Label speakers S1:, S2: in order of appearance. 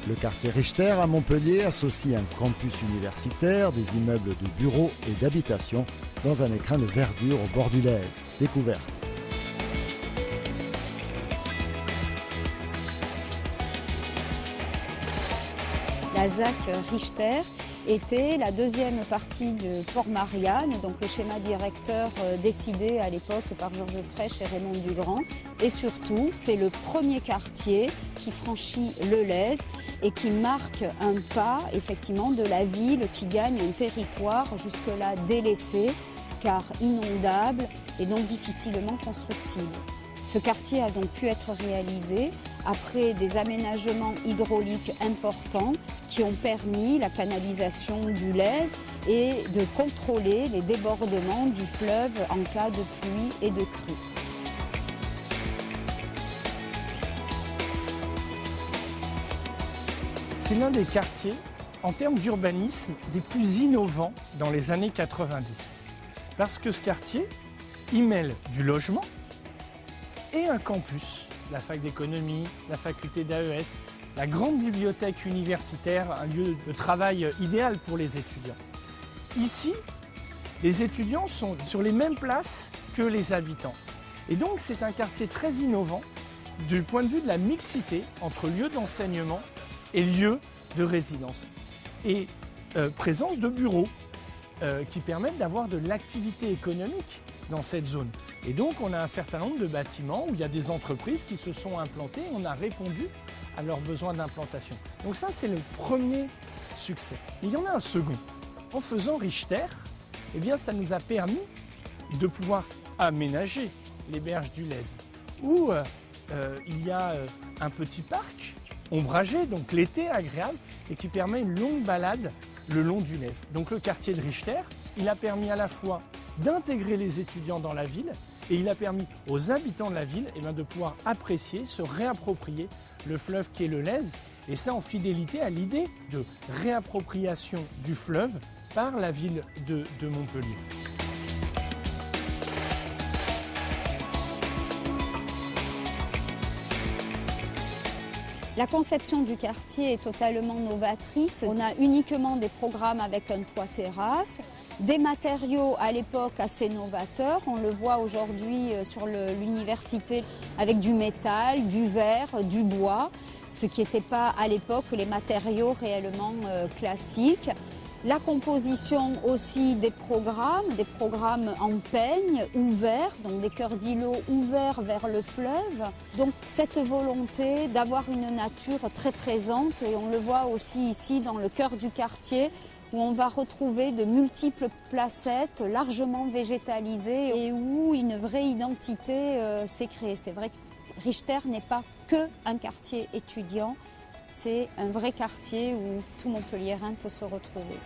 S1: Le quartier Richter à Montpellier associe un campus universitaire, des immeubles de bureaux et d'habitation dans un écrin de verdure au bord du Lèze. Découverte.
S2: La ZAC Richter était la deuxième partie de Port-Marianne, donc le schéma directeur décidé à l'époque par Georges Frêche et Raymond Dugrand. Et surtout, c'est le premier quartier qui franchit le Lèze et qui marque un pas effectivement de la ville qui gagne un territoire jusque-là délaissé, car inondable et donc difficilement constructible. Ce quartier a donc pu être réalisé après des aménagements hydrauliques importants qui ont permis la canalisation du Lèze et de contrôler les débordements du fleuve en cas de pluie et de crue.
S3: C'est l'un des quartiers, en termes d'urbanisme, des plus innovants dans les années 90. Parce que ce quartier, il mêle du logement et un campus, la fac d'économie, la faculté d'AES, la grande bibliothèque universitaire, un lieu de travail idéal pour les étudiants. Ici, les étudiants sont sur les mêmes places que les habitants. Et donc c'est un quartier très innovant du point de vue de la mixité entre lieux d'enseignement et lieux de résidence. Et présence de bureaux qui permettent d'avoir de l'activité économique dans cette zone. Et donc on a un certain nombre de bâtiments où il y a des entreprises qui se sont implantées et on a répondu à leurs besoins d'implantation. Donc ça c'est le premier succès. Et il y en a un second. En faisant Richter, eh bien, ça nous a permis de pouvoir aménager les berges du Lèze, où il y a un petit parc ombragé, donc l'été agréable, et qui permet une longue balade le long du Lèze. Donc le quartier de Richter, il a permis à la fois d'intégrer les étudiants dans la ville et il a permis aux habitants de la ville de pouvoir apprécier, se réapproprier le fleuve qu'est le Lèze, et ça en fidélité à l'idée de réappropriation du fleuve par la ville de Montpellier.
S2: La conception du quartier est totalement novatrice. On a uniquement des programmes avec un toit-terrasse, des matériaux à l'époque assez novateurs. On le voit aujourd'hui sur l'université avec du métal, du verre, du bois, ce qui n'était pas à l'époque les matériaux réellement classiques. La composition aussi des programmes en peigne ouverts, donc des cœurs d'îlots ouverts vers le fleuve. Donc cette volonté d'avoir une nature très présente, et on le voit aussi ici dans le cœur du quartier, où on va retrouver de multiples placettes largement végétalisées et où une vraie identité s'est créée. C'est vrai que Richter n'est pas qu'un quartier étudiant. C'est un vrai quartier où tout Montpelliérain peut se retrouver.